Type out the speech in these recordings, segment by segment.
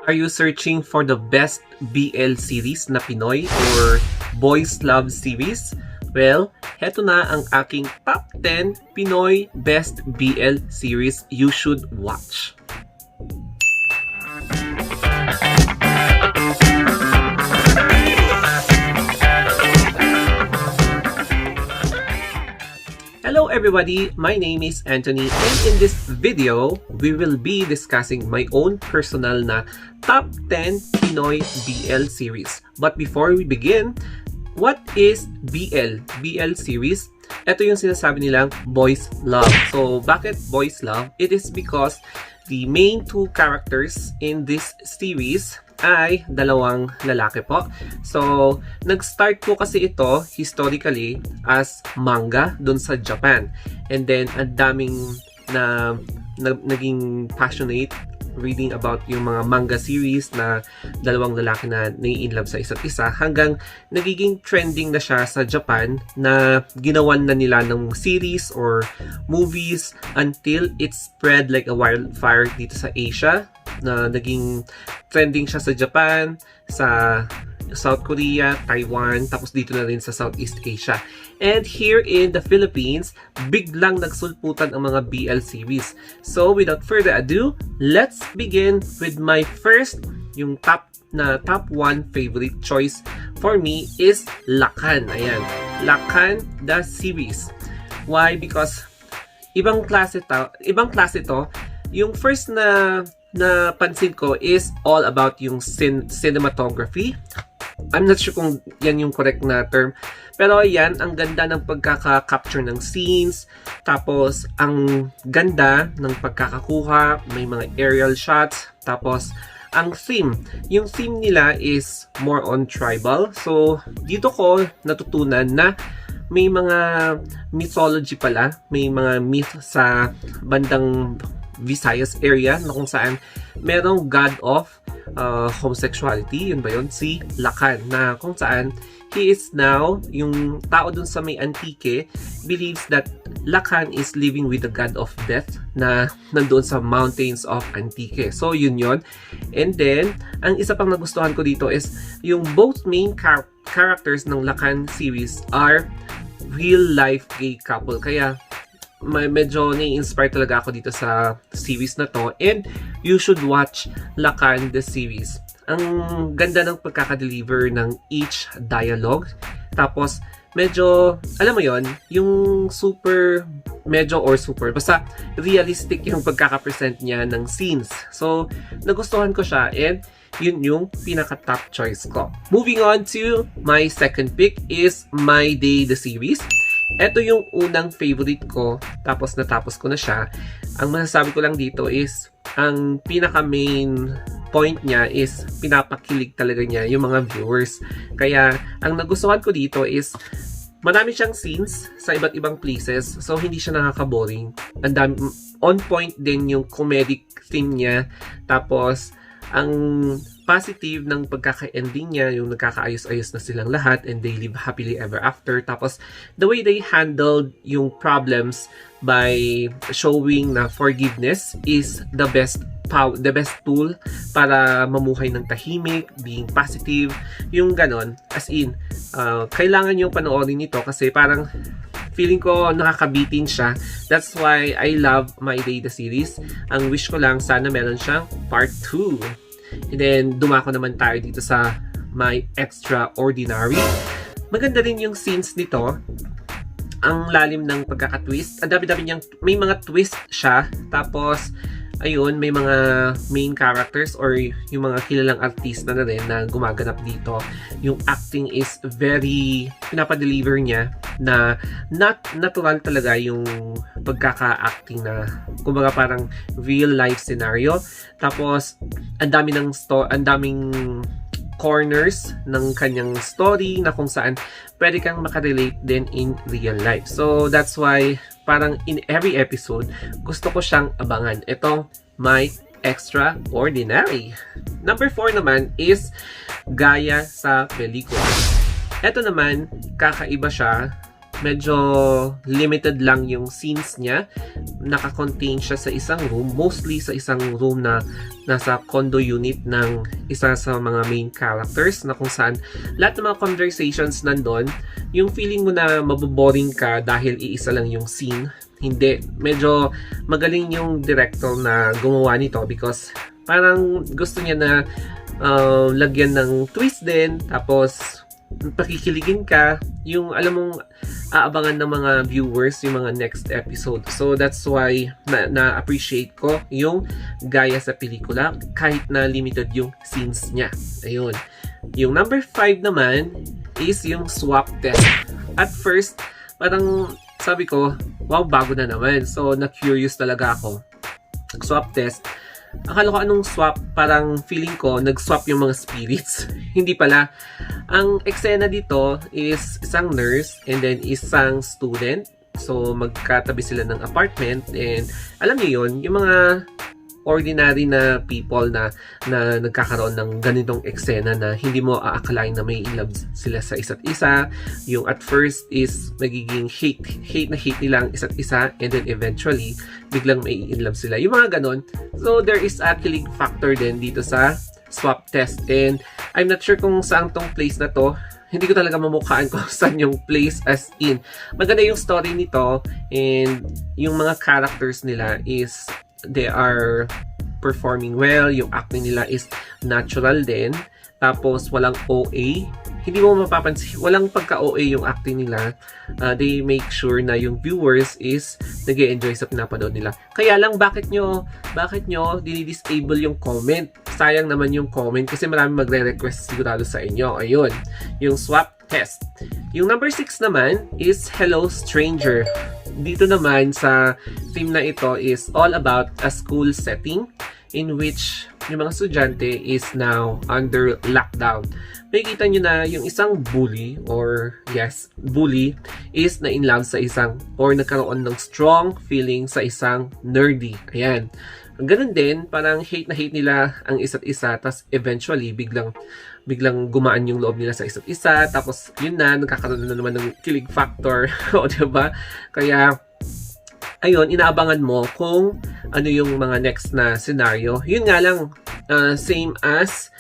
Are you searching for the best BL series na Pinoy or boys love series? Well, heto na ang aking top 10 Pinoy best BL series you should watch. Hello everybody, my name is Anthony and in this video, we will be discussing my own personal na top 10 Pinoy BL series. But before we begin, what is BL? BL series? Ito yung sinasabi nilang boys love. So bakit boys love? It is because the main two characters in this series ay dalawang lalaki po. So, nag-start po kasi ito historically as manga dun sa Japan. And then, ang daming naging passionate reading about yung mga manga series na dalawang lalaki na nai-inlove sa isa't isa hanggang nagiging trending na siya sa Japan na ginawan na nila ng series or movies until it spread like a wildfire dito sa Asia na naging trending siya sa Japan, sa South Korea, Taiwan, tapos dito na rin sa Southeast Asia. And here in the Philippines, biglang nagsulputan ang mga BL series. So without further ado, let's begin with my first, yung top 1 favorite choice for me is Lakan. Ayan, Lakan the series. Why? Because ibang klase to. Yung first na pansin ko is all about yung cinematography. I'm not sure kung yan yung correct na term. Pero yan, ang ganda ng pagkaka-capture ng scenes. Tapos, ang ganda ng pagkakakuha. May mga aerial shots. Tapos, ang theme. Yung theme nila is more on tribal. So, dito ko natutunan na may mga mythology pala. May mga myth sa bandang Visayas area na kung saan merong god of homosexuality, yun ba yun? Si Lakan, na kung saan he is now, yung tao dun sa may Antique believes that Lakan is living with the god of death na nandoon sa mountains of Antique. So yun yun. And then, ang isa pang nagustuhan ko dito is yung both main characters ng Lakan series are real life gay couple. Kaya medyo na-inspire talaga ako dito sa series na to, and you should watch Lakan the series. Ang ganda ng pagkakadeliver ng each dialogue. Tapos medyo, alam mo yon, yung basta realistic yung pagkakapresent niya ng scenes. So nagustuhan ko siya, and yun yung pinaka-top choice ko. Moving on to my second pick is My Day the series. Ito yung unang favorite ko, tapos natapos ko na siya. Ang masasabi ko lang dito is, ang pinaka-main point niya is, pinapakilig talaga niya yung mga viewers. Kaya, ang nagustuhan ko dito is, marami siyang scenes sa iba't ibang places, so hindi siya nakaka-boring. Ang dami, on point din yung comedic theme niya. Tapos, ang positive ng pagkaka-ending niya, yung nagkakaayos-ayos na silang lahat and they live happily ever after. Tapos, the way they handled yung problems by showing na forgiveness is the best tool para mamuhay ng tahimik, being positive, yung ganon. As in, kailangan yung panoorin nito kasi parang feeling ko nakakabitin siya. That's why I love My Day the series. Ang wish ko lang, sana meron siyang part 2. And then, dumako naman tayo dito sa My Extraordinary. Maganda rin yung scenes nito. Ang lalim ng pagkaka-twist. Ang dami-dami niyang, may mga twist siya. Tapos, ayun, may mga main characters or yung mga kilalang artista na rin na gumaganap dito. Yung acting is very, pinapadeliver niya na not natural talaga yung pagkaka-acting na kumbaga parang real life scenario. Tapos, ang daming corners ng kanyang story na kung saan pwede kang makarelate din in real life. So, that's why parang in every episode, gusto ko siyang abangan. Ito, My Extraordinary. Number 4 naman is Gaya sa Pelikula. Ito naman, kakaiba siya medyo limited lang yung scenes niya. Naka-contain siya sa isang room, mostly sa isang room na nasa condo unit ng isa sa mga main characters, na kung saan lahat ng mga conversations nandun, yung feeling mo na maboboring ka dahil iisa lang yung scene. Hindi, medyo magaling yung director na gumawa nito because parang gusto niya na lagyan ng twist din, tapos pakikiligin ka, yung alam mong aabangan ng mga viewers yung mga next episode. So that's why na-appreciate ko yung gaya sa pelikula kahit na limited yung scenes niya. Ayun. Yung number 5 naman is yung swap test. At first, parang sabi ko, wow, bago na naman. So na-curious talaga ako. Swap test. Akala ko anong swap, parang feeling ko nag-swap yung mga spirits. Hindi pala. Ang eksena dito is isang nurse and then isang student. So magkatabi sila ng apartment, and alam niyo yun, yung mga ordinary na people na nagkakaroon ng ganitong eksena na hindi mo aakalain na may love sila sa isa't isa. Yung at first is magiging hate nila ang isa't isa, and then eventually biglang may love sila. Yung mga ganon. So there is a killing factor din dito sa swap test, and I'm not sure kung saan tong place na to. Hindi ko talaga mamukhaan kung saan yung place as in. Maganda yung story nito, and yung mga characters nila is they are performing well. Yung acting nila is natural din. Tapos walang OA. Hindi mo mapapansin, walang pagka-OA yung acting nila. They make sure na yung viewers is nag-e-enjoy sa pinapanood nila. Kaya lang, bakit nyo dinidisable yung comment? Sayang naman yung comment kasi marami magre-request sigurado sa inyo. Ayun, yung swap test. Yung number 6 naman is Hello Stranger. Dito naman sa theme na ito is all about a school setting in which yung mga estudyante is now under lockdown. Makikita nyo na yung isang bully is na in love sa isang, or nagkaroon ng strong feeling sa isang nerdy. Ayan. Ganun din, parang hate na hate nila ang isa't isa, tapos eventually biglang gumaan yung loob nila sa isa't isa, tapos yun na, nagkakaroon na naman ng kilig factor. O diba? Kaya ayun, inaabangan mo kung ano yung mga next na scenario. Yun nga lang, same as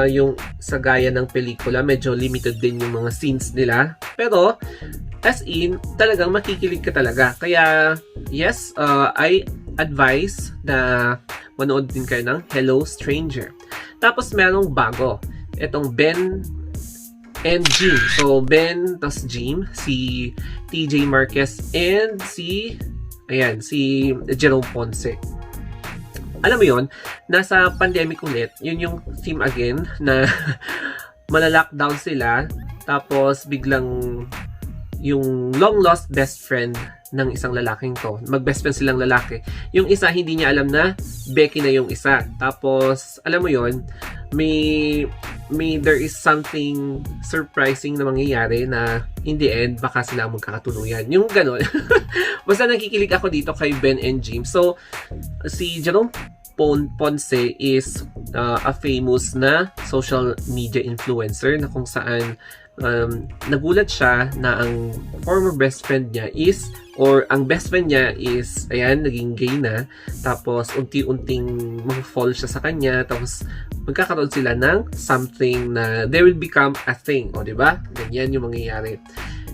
yung sa gaya ng pelikula, medyo limited din yung mga scenes nila. Pero, as in, talagang makikilig ka talaga. Kaya, yes, I advise na manood din kayo ng Hello Stranger. Tapos, merong bago. Itong Ben and Jim. So, Ben, tas Jim, si TJ Marquez, and si Jerome Ponce. Alam mo yon, nasa pandemic ulit, yun yung theme again, na malalockdown sila, tapos biglang yung long lost best friend ng isang lalaking to, mag-best friend silang lalaki. Yung isa, hindi niya alam na Becky na yung isa. Tapos, alam mo yon, there is something surprising na mangyayari na in the end, baka sila magkakatuluyan. Yung gano'n. Basta nakikilig ako dito kay Ben and Jim. So, si Jerome Ponce is a famous na social media influencer na kung saan nagulat siya na ang former best friend niya is, or ang best friend niya is, ayan, naging gay na. Tapos, unti-unting mag-fall siya sa kanya. Tapos, magkakaroon sila ng something na they will become a thing. O, diba? Ganyan yung mangyayari.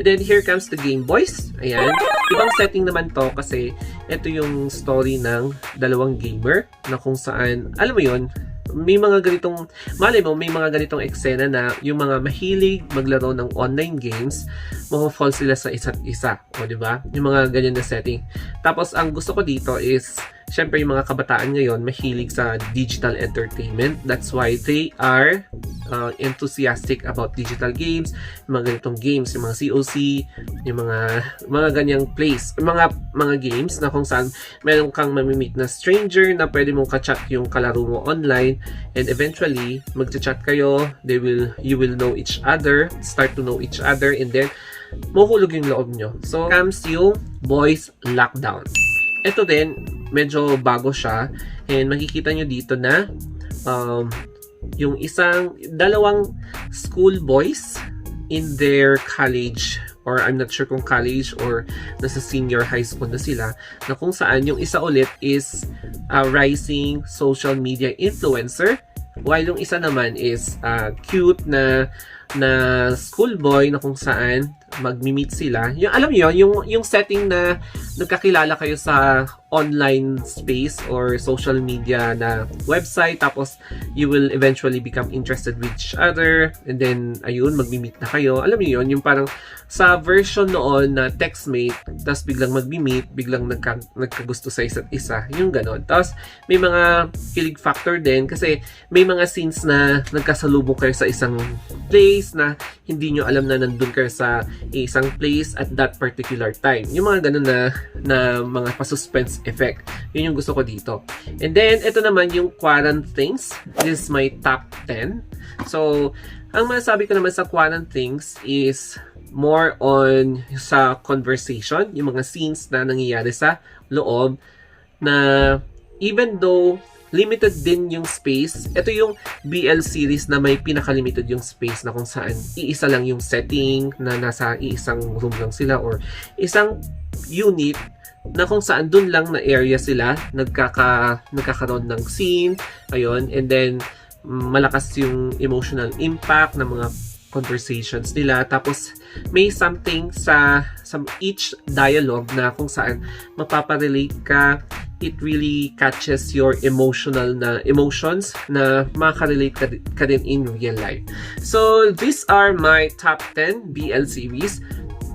And then, here comes the Game Boys. Ayan. Ibang setting naman to kasi ito yung story ng dalawang gamer na kung saan, alam mo yun, may mga ganitong, malay mo, may mga ganitong eksena na yung mga mahilig maglaro ng online games, mag-fall sila sa isa't isa. O, diba? Yung mga ganyan na setting. Tapos, ang gusto ko dito is, syempre yung mga kabataan ngayon, mahilig sa digital entertainment. That's why they are enthusiastic about digital games, yung mga ganitong games, yung mga COC, yung mga ganyang plays, mga games na kung saan meron kang mamimit na stranger na pwede mong ka-chat yung kalaro mo online, and eventually magcha-chat kayo, you will know each other, start to know each other, and then mahuhulog yung loob nyo. So comes yung Boys Lockdown. Ito din, medyo bago siya, and makikita nyo dito na yung dalawang school boys in their college or I'm not sure kung college or nasa senior high school na sila, na kung saan yung isa ulit is rising social media influencer, while yung isa naman is cute na schoolboy na kung saan magmi-meet sila. Yung alam niyo, yung setting na nagkakilala kayo sa online space or social media na website, tapos you will eventually become interested with each other, and then ayun, magmi-meet na kayo. Alam niyo yun, yung parang sa version noon na textmate, tapos biglang magmi-meet, biglang nagkagusto sa isa't isa, yung ganon. Tapos may mga kilig factor din kasi may mga scenes na nagkasalubong kayo sa isang place na hindi nyo alam na nandun kayo sa isang place at that particular time. Yung mga ganun na mga pa-suspense effect. Yun yung gusto ko dito. And then, ito naman yung Quarant Things. This is my top 10. So, ang masasabi ko naman sa Quarant Things is more on sa conversation, yung mga scenes na nangyayari sa loob, na even though limited din yung space. Ito yung BL series na may pinaka-limited yung space na kung saan iisa lang yung setting, na nasa iisang room lang sila or isang unit na kung saan dun lang na area sila nagkakaroon ng scene. Ayun, and then malakas yung emotional impact ng mga conversations nila. Tapos may something sa each dialogue na kung saan mapaparelate ka. It really catches your emotions na makarelate ka din in real life. So, these are my top 10 BL series.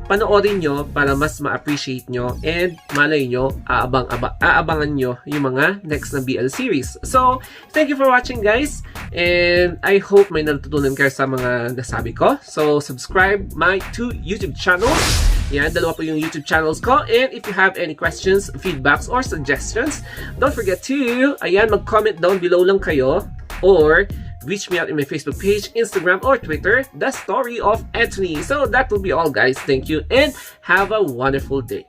Panoorin nyo para mas ma-appreciate nyo, and malay nyo, aabangan nyo yung mga next na BL series. So, thank you for watching, guys, and I hope may natutunan kayo sa mga nasabi ko. So, subscribe my 2 YouTube channels. Yan, dalawa po yung YouTube channels ko. And if you have any questions, feedbacks, or suggestions, don't forget to, mag-comment down below lang kayo, or reach me out in my Facebook page, Instagram, or Twitter, The Story of Anthony. So that will be all, guys. Thank you, and have a wonderful day.